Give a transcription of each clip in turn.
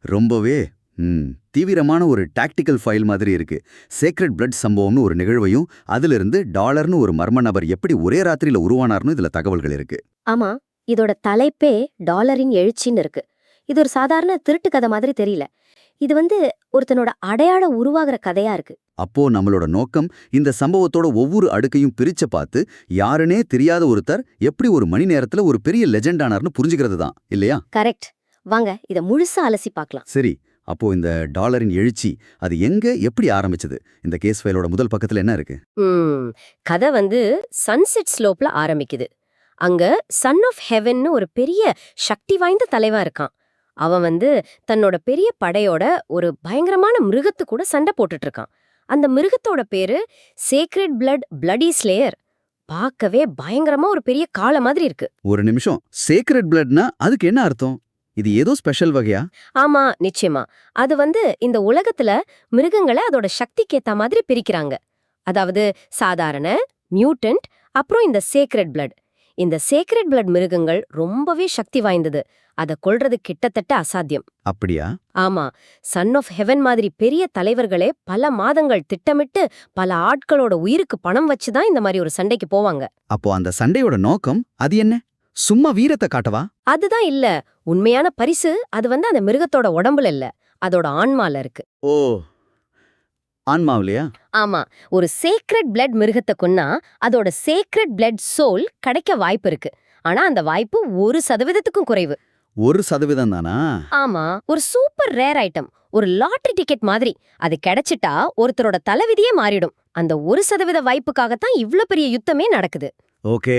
ரொம்பவே தீவிரமான ஒரு டாக்டிக்கல் ஃபைல் மாதிரி இருக்கு. சேக்ரெட் பிளட் சம்பவம்னு ஒரு நிகழ்வையும் அதிலிருந்து டாலர்னு ஒரு மர்ம நபர் எப்படி ஒரே ராத்திரியில உருவானார்னு இதுல தகவல்கள் இருக்கு. ஆமா, இதோட தலைப்பே டாலரின் எழுச்சின்னு இருக்கு. இது ஒரு சாதாரண திருட்டு கதை மாதிரி தெரியல. இது ஒருத்தனோட அடையாளம் உருவாகிற கதையா இருக்கு. அப்போ நம்மளோட நோக்கம் இந்த சம்பவத்தோட ஒவ்வொரு அடுக்கையும் பிரிச்ச பார்த்து யாருனே தெரியாத ஒருத்தர் எப்படி ஒரு மணி நேரத்துல ஒரு பெரிய லெஜெண்டானார்னு புரிஞ்சுக்கிறது தான் இல்லையா? கரெக்ட். வாங்க இத முழுசா அலசி பார்க்கலாம். சரி, அப்போ இந்த டாலரின் எழுச்சி அது எங்க எப்படி ஆரம்பிச்சது? இந்த கேஸ் ஃபைலோட முதல் பக்கத்துல என்ன இருக்கு? கதை சன்செட் ஸ்லோப்ல ஆரம்பிக்குது. அங்க சன் ஆஃப் ஹெவன்னு ஒரு பெரிய சக்தி வாய்ந்த தலைவன் இருக்கான். அவன் தன்னோட பெரிய படையோட ஒரு பயங்கரமான மிருகத்து கூட சண்டை போட்டுட்டு இருக்கான். அந்த மிருகத்தோட பேரு சேக்ரெட் பிளட் பிளடி ஸ்லேயர். பார்க்கவே பயங்கரமா ஒரு பெரிய காளை மாதிரி இருக்கு. ஒரு நிமிஷம், சேக்ரெட் பிளட்னா அதுக்கு என்ன அர்த்தம்? இது ஏதோ ஸ்பெஷல் வகையா? ஆமா, நிச்சயமா. அது இந்த உலகத்துல மிருகங்களை அதோட சக்திக்கேத்த மாதிரி பிரிக்கிறாங்க. அதாவது சாதாரண, மியூட்டன்ட், அப்புறம் இந்த சேக்ரெட் பிளட். இந்த சேக்ரெட் பிளட் மிருகங்கள் ரொம்பவே சக்தி வாய்ந்தது. அதை கொல்றது கிட்டத்தட்ட அசாத்தியம். அப்படியா? ஆமா, சன் ஆஃப் ஹெவன் மாதிரி பெரிய தலைவர்களே பல மாதங்கள் திட்டமிட்டு பல ஆட்களோட உயிருக்கு பணம் வச்சுதான் இந்த மாதிரி ஒரு சண்டைக்கு போவாங்க. அப்போ அந்த சண்டையோட நோக்கம் அது என்ன? சும்மா வீரத்தை காட்டவா? அதுதான் இல்ல. உண்மையான பரிசு அது அந்த மிருகத்தோட உடம்புல இல்ல, அதோட ஆன்மால இருக்கு. ஓ, ஆன்மாவிலையா? ஆமா, ஒரு சேக்ரெட் பிளட் மிருகத்தை கொன்னா அதோட சேக்ரெட் பிளட் சோல் கிடைக்க வாய்ப்பு இருக்கு. ஆனா அந்த வாய்ப்பு 1% குறைவு. 1% தானா? ஆமா, ஒரு சூப்பர் ரேர் ஐட்டம், ஒரு லாட்டரி டிக்கெட் மாதிரி. அது கிடைச்சிட்டா ஒருத்தரோட தலைவிதியே மாறிடும். அந்த 1% வாய்ப்புக்காகத்தான் இவ்ளோ பெரிய யுத்தமே நடக்குது. ஓகே,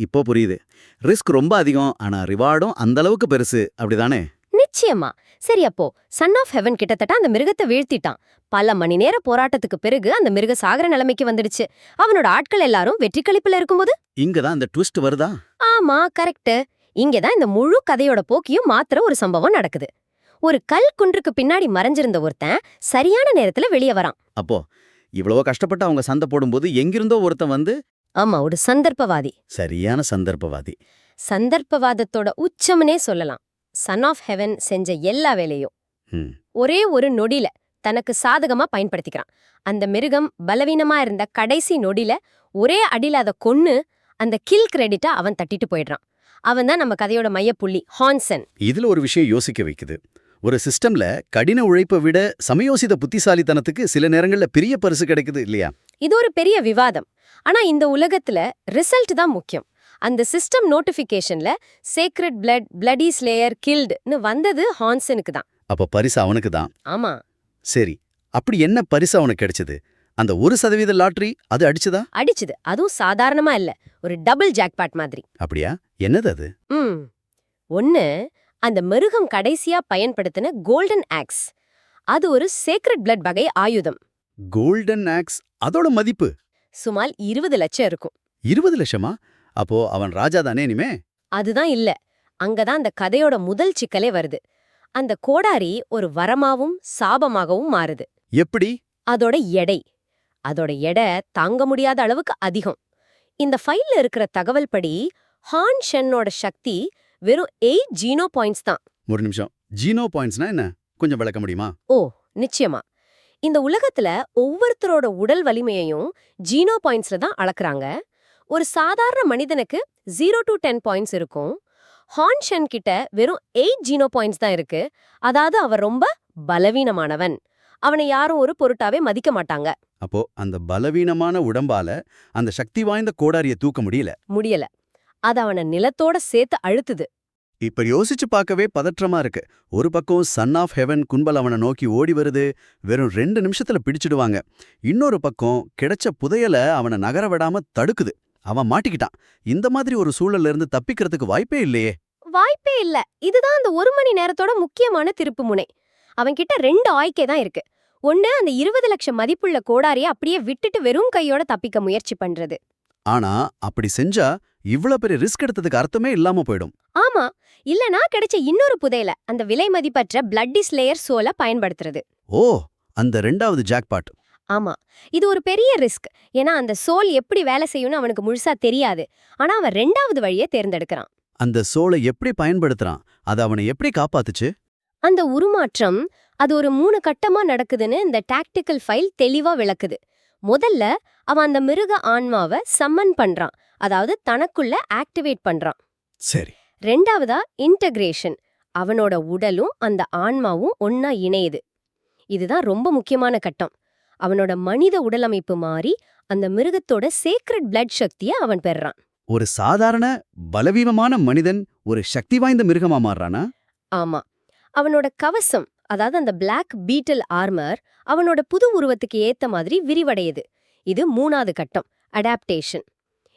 இப்போ புரியுது. ரிஸ்க் ரொம்ப அதிகம், ஆனா ரிவார்டும் அந்த அளவுக்கு பெருசு, அப்படிதானே? நிச்சயமா. சரி, அப்போ சன் ஆஃப் ஹெவன் கிட்டத்தட்ட அந்த மிருகத்தை வீழ்த்திட்டான். பல மணி நேர போராட்டத்துக்கு பிறகு அந்த மிருக சாகர நிலைமைக்கு வந்துடுச்சு. அவனோட ஆட்கள் எல்லாரும் வெற்றி களிப்புல இருக்கும்போது இங்கதான் இந்த ட்விஸ்ட் வருதா? ஆமா, கரெக்ட். இங்கதான் இந்த முழு கதையோட போக்கியும் மாத்திர ஒரு சம்பவம் நடக்குது. ஒரு கல் குன்றுக்கு பின்னாடி மறைஞ்சிருந்த ஒருத்தன் சரியான நேரத்துல வெளியே வரான். அப்போ இவ்வளவு கஷ்டப்பட்டு அவங்க சண்டை போடும்போது எங்கிருந்தோ ஒருத்தன் ஆமா, ஒரு சந்தர்ப்பவாதி. சரியான சந்தர்ப்பவாதி. சந்தர்ப்பவாதத்தோட உச்சம்னே சொல்லலாம். சன் ஆஃப் ஹெவன் செஞ்ச எல்லா வேலையும் ஒரே ஒரு நொடியில தனக்கு சாதகமா பயன்படுத்திக்கிறான். அந்த மிருகம் பலவீனமா இருந்த கடைசி நொடியில ஒரே அடியில அதை கொன்னு அந்த கில் கிரெடிட்டா அவன் தட்டிட்டு போயிடுறான். அவன் தான் நம்ம கதையோட மையப்புள்ளி, ஹான்சன். இதுல ஒரு விஷயம் யோசிக்க வைக்குது. ஒரு சிஸ்டம்ல கடின உழைப்பை விட சமயோசித புத்திசாலித்தனத்துக்கு சில நேரங்கள்ல பெரிய பரிசு கிடைக்குது இல்லையா? இது ஒரு பெரிய விவாதம். ஆனா இந்த உலகத்துல ரிசல்ட் தான் முக்கியம். அந்த சிஸ்டம் நோட்டிபிகேஷன்ல சேக்ரெட் பிளட் பிளடி ஸ்லேயர் கில்டுன்னு வந்தது ஹான்சனுக்கு தான். அப்ப பரிசு அவனுக்கு தான். ஆமா. சரி, அப்படி என்ன பரிசு அவனுக்கு கிடைச்சது? அந்த 1% லாட்டரி அது அடிச்சுதா? அடிச்சுது. அதுவும் சாதாரணமா இல்ல, ஒரு டபுள் ஜாக்பாட் மாதிரி. அப்படியா? என்னது அது? ஒன்னு, அந்த மிருகம் கடைசியா பயன்படுத்தின கோல்டன் ஆக்ஸ். அது ஒரு சேக்ரெட் பிளட் வகை ஆயுதம். கோல்டன் ஆக்ஸ், அதோட மதிப்பு சுமார் 20 லட்சம் இருக்கும். 20 லட்சமா? அப்போ அவன் ராஜா தானே இனிமே? அதுதான் இல்ல. அங்கதான் அந்த கதையோட முதல் சிக்கலே வருது. அந்த கோடாரி ஒரு வரமாவும் சாபமாகவும் மாறுது. எப்படி? அதோட எடை தாங்க முடியாத அளவுக்கு அதிகம். இந்த ஃபைல்ல இருக்கிற தகவல் படி ஹான் ஷென்னோட சக்தி வெறும் 8 ஜீனோ பாயிண்ட்ஸ் தான். ஒரு நிமிஷம், ஜீனோ பாயிண்ட்ஸ்னா என்ன? கொஞ்சம் விளக்க முடியுமா? ஓ, நிச்சயமா. இந்த உலகத்துல ஒவ்வொருத்தரோட உடல் வலிமையையும் ஜீனோ பாயிண்ட்ஸ்ல தான் அளக்குறாங்க. ஒரு சாதாரண மனிதனுக்கு 0 to 10 பாயிண்ட்ஸ் இருக்கும். ஹான் ஷென் கிட்ட வெறும் 8 ஜீனோ பாயிண்ட்ஸ் தான் இருக்கு. அதாவது அவர் ரொம்ப பலவீனமானவன். அவனை யாரும் ஒரு பொருட்டாவே மதிக்க மாட்டாங்க. அப்போ அந்த பலவீனமான உடம்பால அந்த சக்தி வாய்ந்த கோடாரிய தூக்க முடியல. அது அவனை நிலத்தோட சேர்த்து அழுத்துது. இப்ப யோசிச்சு பார்க்கவே பதற்றமா இருக்கு. ஒரு பக்கம் சன் ஆஃப் ஹெவன் கும்பல் அவனை நோக்கி ஓடி வருது, வெறும் 2 நிமிஷத்துல பிடிச்சிடுவாங்க. இன்னொரு பக்கம் கிடைச்ச புதையல அவனை நகர விடாம தடுக்குது. அவன் மாட்டிக்கிட்டான். இந்த மாதிரி ஒரு சூழல்ல இருந்து தப்பிக்கிறதுக்கு வாய்ப்பே இல்லையே. வாய்ப்பே இல்ல. இதுதான் அந்த 1 மணி நேரத்தோட முக்கியமான திருப்பு முனை. அவன்கிட்ட 2 ஆய்க்கே தான் இருக்கு. ஒண்ணு, அந்த 20 லட்சம் மதிப்புள்ள கோடாரியை அப்படியே விட்டுட்டு வெறும் கையோட தப்பிக்க முயற்சி பண்றது. ஆனா அப்படி செஞ்சா இவ்ளோ பெரிய ரிஸ்க் எடுத்ததுக்கு அர்த்தமே இல்லாம போயிடும். ஆமா, இல்லனா கிடைச்ச இன்னொரு புதையல, அந்த விலை மதிப்பற்ற பிளட்டி ஸ்லேயர் சோல பயன்படுத்துறது. ஓ, அந்த 2வது ஜாக்பாட். ஆமா, இது ஒரு பெரிய ரிஸ்க். ஏன்னா அந்த சோல் எப்படி வேலை செய்யும்னு அவனுக்கு முழுசா தெரியாது. ஆனா அவன் 2வது வழியை தேர்ந்தெடுக்கிறான். அந்த சோலை எப்படி பயன்படுத்துறான்? அது அவனை எப்படி காப்பாத்துச்சு? அந்த உருமாற்றம் அது ஒரு 3 கட்டமா நடக்குதுன்னு இந்த டாக்டிக்கல் ஃபைல் தெளிவா விளக்குது. முதல்ல அவன் அந்த மிருக ஆன்மாவை சம்மன் பண்றான், அதாவது தனக்குள்ள ஆக்டிவேட் பண்றான். சரி. ரெண்டாவதா இன்டகிரேஷன், அவனோட உடலும் அந்த ஆன்மாவும் ஒன்னா இணையுது. இதுதான் ரொம்ப முக்கியமான கட்டம். அவனோட மனித உடலமைப்பு மாறி அந்த மிருகத்தோட சேக்ரெட் பிளட் சக்தியை அவன் பெறான். ஒரு சாதாரண பலவீனமான மனிதன் ஒரு சக்தி வாய்ந்த மிருகமா மாறுறானா? ஆமா, அவனோட கவசம், அதாவது அந்த பிளாக் பீட்டில் ஆர்மர் அவனோட புது உருவத்துக்கு ஏத்த மாதிரி விரிவடையுது. இது 3வது கட்டம், அடாப்டேஷன்.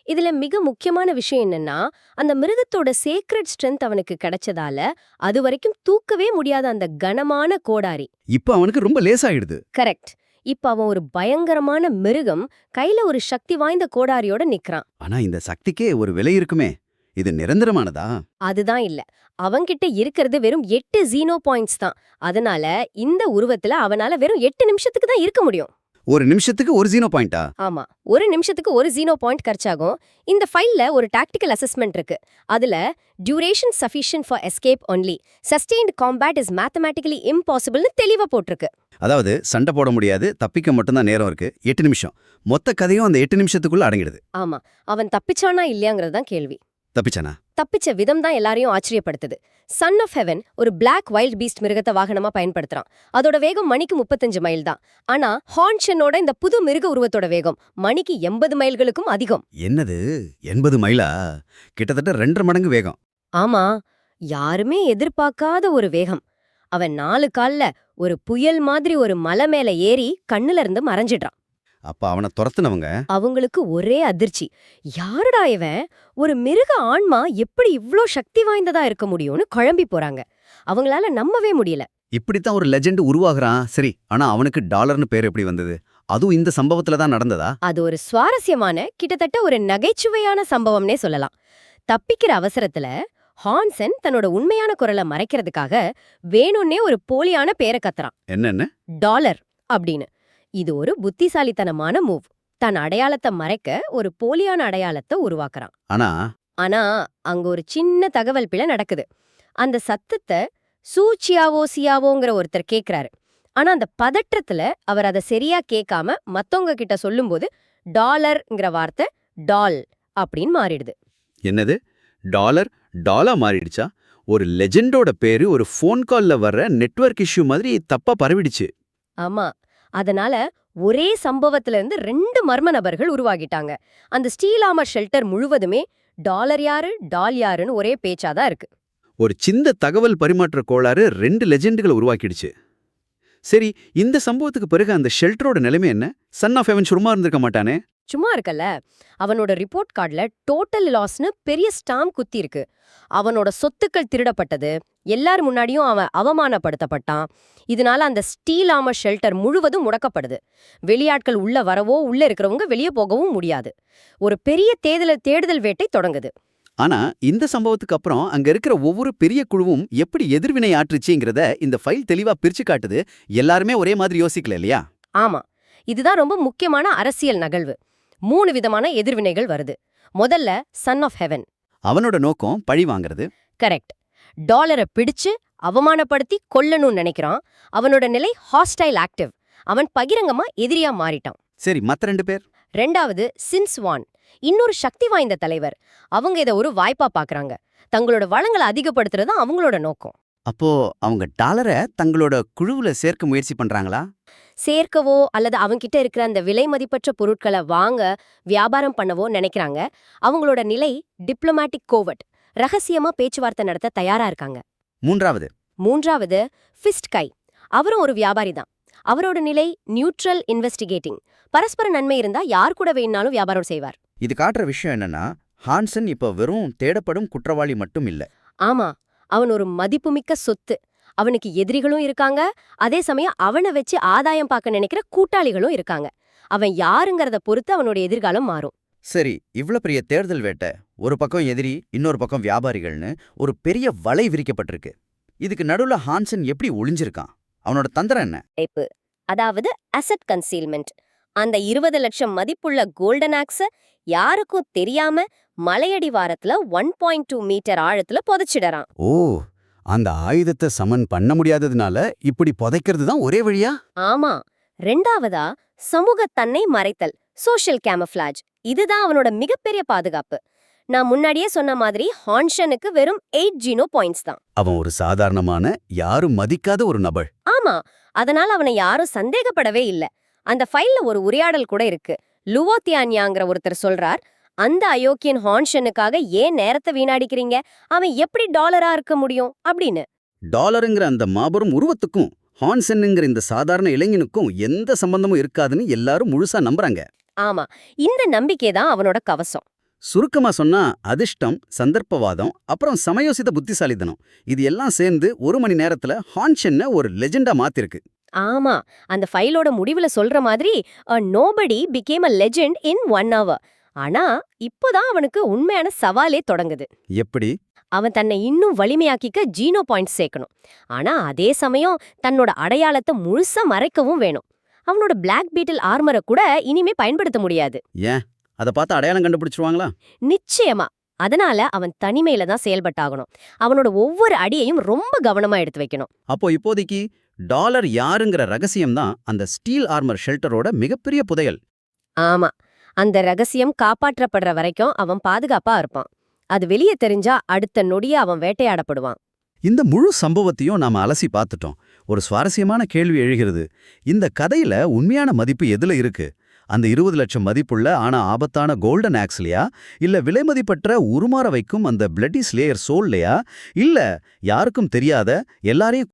இதுல மிக முக்கியமான விஷயம் என்னன்னா, அந்த மிருகத்தோட சேக்ரெட் ஸ்ட்ரென்த் அவனுக்கு கிடைச்சதால அது வரைக்கும் தூக்கவே முடியாத அந்த கனமான கோடாரி. இப்ப அவனுக்கு ரொம்ப லேசாயிடுது. கரெக்ட். இப்ப அவன் ஒரு பயங்கரமான மிருகம் கையில ஒரு சக்தி வாய்ந்த கோடாரியோட நிக்கிறான். ஆனா இந்த சக்திக்கே ஒரு விலை இருக்குமே, இது நிரந்தரமானதா? அதுதான் இல்ல. அவன்கிட்ட இருக்கிறது வெறும் 8 ஜீனோ பாயிண்ட்ஸ் தான். அதனால இந்த உருவத்துல அவனால வெறும் 8 நிமிஷத்துக்கு தான் இருக்க முடியும். ஒரு நிமிஷத்துக்கு ஒரு ஜீனோ பாயிண்டா? ஆமா, ஒரு நிமிஷத்துக்கு ஒரு ஜீனோ பாயிண்ட் கர்ச்சாகும். இந்த ஃபைல்ல ஒரு டாக்டிக்கல் அசஸ்மெண்ட் இருக்கு. அதுல duration sufficient for escape only, sustained combat is mathematically இம்பாசிபிள்னு தெளிவா போட்டிருக்கு. அதாவது சண்டை போட முடியாது, தப்பிக்க மட்டும்தான் நேரம் இருக்கு. 8 நிமிஷம். மொத்த கதையும் அந்த 8 நிமிஷத்துக்குள்ள அடங்கிடுது. ஆமா, அவன் தப்பிச்சானா இல்லையாங்கிறது தான் கேள்வி. தப்பிச்சானா? தப்பிச்ச விதம் தான் எல்லாரையும் ஆச்சரியப்படுத்துது. சன் ஆஃப் ஹெவன் ஒரு பிளாக் வைல்ட் பீஸ்ட் மிருகத்தை வாகனமா பயன்படுத்துறான். அதோட வேகம் மணிக்கு 35 மைல் தான். ஆனா ஹான்ஷனோட இந்த புது மிருக உருவத்தோட வேகம் மணிக்கு 80 மைல்களுக்கும் அதிகம். என்னது 80 மைலா? கிட்டத்தட்ட 2.5 மடங்கு வேகம். ஆமா, யாருமே எதிர்பார்க்காத ஒரு வேகம். அவன் 4 கால்ல ஒரு புயல் மாதிரி ஒரு மலை மேல ஏறி கண்ணுல இருந்து மறைஞ்சிடுறான். அப்ப அவனை துரத்துனவங்க அவங்களுக்கு ஒரே அதிர்ச்சி. யாருடா இவன்? ஒரு மிருக ஆன்மா எப்படி இவ்ளோ சக்தி வாய்ந்ததா இருக்க முடியும்னு குழம்பி போறாங்க. அவங்களால நம்பவே முடியல. இப்படித்தான் ஒரு லெஜெண்ட் உருவாகுறான். சரி, ஆனா அவனுக்கு டாலர்னு பேர் எப்படி வந்தது? அதுவும் இந்த சம்பவத்துல தான் நடந்ததா? அது ஒரு சுவாரஸ்யமான, கிட்டத்தட்ட ஒரு நகைச்சுவையான சம்பவம்னே சொல்லலாம். தப்பிக்கிற அவசரத்துல ஹான்சன் தன்னோட உண்மையான குரலை மறைக்கிறதுக்காக வேணும்னே ஒரு போலியான பேரை கத்துறான். என்னன்னு? டாலர் அப்படின்னு. இது ஒரு புத்திசாலித்தனமான மூவ். தன் அடையாளத்தை மறைக்க ஒரு போலியான அடையாளத்தை உருவாக்குறான். ஆனா அங்க ஒரு சின்ன தகவல் பிழை நடக்குது. அந்த சத்தத்தை சியாவோங்கிற ஒருத்தர் கேக்குறாரு. ஆனா அந்த பதற்றத்துல அவர் அதை சரியா கேட்காம மத்தவங்க கிட்ட சொல்லும்போது டாலர்ங்கிற வார்த்தை டால் அப்படின்னு மாறிடுது. என்னது? டாலர் டாலா மாறிடுச்சா? ஒரு லெஜெண்டோட பேரு ஒரு ஃபோன் கால்ல வர்ற நெட்வொர்க் இஷ்யூ மாதிரி தப்பா பரவிடுச்சு. ஆமா, அதனால ஒரே சம்பவத்துல இருந்து 2 மர்ம நபர்கள் உருவாகிட்டாங்க. அந்த ஸ்டீல் ஆர்மர் ஷெல்டர் முழுவதுமே டாலர் யாரு டால் யாருன்னு ஒரே பேச்சாதான் இருக்கு. ஒரு சின்ன தகவல் பரிமாற்ற கோளாறு 2 லெஜெண்டுகளை உருவாக்கிடுச்சு. சரி, இந்த சம்பவத்துக்கு பிறகு அந்த ஷெல்டரோட நிலைமை என்ன? சன் ஆஃப் ஹெவன் சும்மா இருந்திருக்க மாட்டானே? சும்மா இருக்கல, அவனோட ரிப்போர்ட் கார்டுல டோட்டல் லாஸ்னு பெரிய ஸ்டாம்ப் குத்தி இருக்கு. அவனோட சொத்துக்கள் திருடப்பட்டது, எல்லார் முன்னாடியும் அவன் அவமானப்படுத்தப்பட்டான். இதனால அந்த ஸ்டீல் ஆர்மர் ஷெல்டர் முழுவதும் முடக்கப்படுது. வெளியாட்கள் உள்ள வரவோ உள்ள இருக்கிறவங்க வெளியே போகவும் முடியாது. ஒரு பெரிய தேடுதல் வேட்டை தொடங்குது. ஆனா இந்த சம்பவத்துக்கு அப்புறம் அங்க இருக்கிற ஒவ்வொரு பெரிய குழுவும் எப்படி எதிர்வினை ஆற்றுச்சுங்கிறத இந்த ஃபைல் தெளிவா பிரிச்சு காட்டுது. எல்லாருமே ஒரே மாதிரி யோசிக்கல இல்லையா? ஆமா, இதுதான் ரொம்ப முக்கியமான அரசியல் நகழ்வு. 3 விதமான எதிர்வினைகள் வருது. முதல்ல சன் ஆஃப் ஹெவன். அவனோட நோக்கம் பழி வாங்குறது. கரெக்ட். டாலரை பிடிச்சு அவமானப்படுத்தி கொல்லணும்னு நினைக்கிறான். அவனோட நிலை ஹாஸ்டைல் ஆக்டிவ். அவன் பகிரங்கமா எதிரியா மாறிட்டான். சரி, மத்த 2 பேர்? ரெண்டாவது சின்ஸ்வான், இன்னொரு சக்தி வாய்ந்த தலைவர். அவங்க இதை ஒரு வாய்ப்பா பாக்குறாங்க. தங்களோட வளங்களை அதிகப்படுத்துறது அவங்களோட நோக்கம். அப்போ அவங்க டாலரை தங்களோட குழுவுல சேர்க்க முயற்சி பண்றாங்களா? சேர்க்கவோ அல்லது அவங்கிட்ட இருக்கிற அந்த விலை மதிப்பற்ற பொருட்களை வாங்க வியாபாரம் பண்ணவோ நினைக்கிறாங்க. அவங்களோட நிலை டிப்ளமேட்டிக் கோவர்ட், ரகசியமா பேச்சுவார்த்தை நடத்த தயாரா இருக்காங்க. மூன்றாவது ஃபிஸ்ட் கை. அவரும் ஒரு வியாபாரி தான். அவரோட நிலை நியூட்ரல் இன்வெஸ்டிகேட்டிங். பரஸ்பர நன்மை இருந்தா யார் கூட வேணாலும் வியாபாரம் செய்வார். இது காட்டுற விஷயம் என்னன்னா, ஹான்சன் இப்ப வெறும் தேடப்படும் குற்றவாளி மட்டும் இல்ல. ஆமா, அவன் ஒரு மதிப்புமிக்க சொத்து. அவனுக்கு எதிரிகளும் இருக்காங்க, அதே சமயம் அவனை வச்சு ஆதாயம் பார்க்க நினைக்கிற கூட்டாளிகளும் இருக்காங்க. அவன் யாருங்கிறத பொறுத்து அவனோட எதிர்காலம் மாறும். சரி, இவ்ளோ பெரிய தேடுதல் வேட்டை, ஒரு பக்கம் எதிரி, இன்னொரு பக்கம் வியாபாரிகள்னு ஒரு பெரிய வலை விரிக்கப்பட்டிருக்கு. இதுக்கு நடுவுல ஹான்சன் எப்படி ஒளிஞ்சிருக்கான்? அவனோட தந்திரம் என்ன? அதாவது அசெட் கன்சீல்மெண்ட். அந்த 20 லட்சம் மதிப்புள்ள கோல்டன் ஆக்ஸ யாருக்கும் தெரியாம மலையடி வாரத்துல 1.2 மீட்டர் ஆழத்துல புதைச்சிடறான். ஓ, அந்த ஆயுதத்தை சமன் பண்ண முடியாததுனால இப்படி புதைக்கிறது தான் ஒரே வழியா? ஆமா. ரெண்டாவதா சமூக தன்னை மறைத்தல், சோஷியல் கேமஃப்ளாஜ். இதுதான் அவனோட மிகப்பெரிய பாதுகாப்பு. நான் முன்னாடியே சொன்ன மாதிரி ஹான்ஷனுக்கு வெறும் 8 ஜீனோ பாயிண்ட்ஸ் தான். அவன் ஒரு சாதாரணமான, யாரும் மதிக்காத ஒரு நபர். ஆமா, அதனால அவனை யாரும் சந்தேகப்படவே இல்ல. அந்த ஃபைல்ல ஒரு உரையாடல் கூட இருக்கு. லுவோத்தியான்யாங்கிற ஒருத்தர் சொல்றார், அந்த அயோக்கியன் ஹான்ஷனுக்காக ஏன் நேரத்தை வீணாடிக்கிறீங்க, அவன் எப்படி டாலரா இருக்க முடியும் அப்படின்னு. டாலருங்கிற அந்த மாபெரும் உருவத்துக்கும் ஹான்சென்னுங்கிற இந்த சாதாரண இளைஞனுக்கும் எந்த சம்பந்தமும் இருக்காதுன்னு எல்லாரும் முழுசா நம்புறாங்க. ஆமா, இந்த நம்பிக்கை தான் அவனோட கவசம். சுருக்கமா சொன்னா அதிர்ஷ்டம், சந்தர்ப்பவாதம், அப்புறம் சமயோசித புத்திசாலித்தனம், இது எல்லாம் சேர்ந்து 1 மணி நேரத்துல ஹான்ஷென்னை ஒரு லெஜெண்டா மாத்திருக்கு. ஆமா, அந்த ஃபைலோட முடிவுல சொல்ற மாதிரி nobody became a legend in 1 hour. ஆனா இப்போதான் அவனுக்கு உண்மையான சவாலே தொடங்குது. எப்படி? அவன் தன்னை இன்னும் வலிமையாக்கிக்க ஜீனோ பாயிண்ட்ஸ் சேர்க்கணும். ஆனா அதே சமயம் தன்னோட அடையாளத்தை முழுசா மறைக்கவும் வேணும். அவனோட பிளாக் பீட்டில் ஆர்மரை கூட இனிமே பயன்படுத்த முடியாது. ஏன்? அதை பார்த்து அடையாளம் கண்டுபிடிச்சிருவாங்களா? நிச்சயமா. அதனால அவன் தனிமையில தான் செயல்பட்டாகணும். அவனோட ஒவ்வொரு அடியையும் ரொம்ப கவனமா எடுத்து வைக்கணும். அப்போ இப்போதைக்கு டாலர் யாருங்கிற ரகசியம் தான் அந்த ஸ்டீல் ஆர்மர் ஷெல்டரோட மிகப்பெரிய புதையல். ஆமா, அந்த ரகசியம் காப்பாற்றப்படுற வரைக்கும் அவன் பாதுகாப்பா இருப்பான். அது வெளியே தெரிஞ்சா அடுத்த நொடியே அவன் வேட்டையாடப்படுவான். இந்த முழு சம்பவத்தையும் நாம அலசி பார்த்துட்டோம். ஒரு சுவாரஸ்யமான கேள்வி எழுகிறது. இந்த கதையில உண்மையான மதிப்பு எதுல இருக்கு? அந்த 20 லட்சம் மதிப்புள்ள ஆனா ஆபத்தான கோல்டன் ஆக்ஸ்லயா, இல்ல விலைமதிப்பற்ற உருமாற வைக்கும் அந்த பிளட்டி ஸ்லேயர் சோல்லையா, இல்ல யாருக்கும் தெரியாத எல்லாரையும்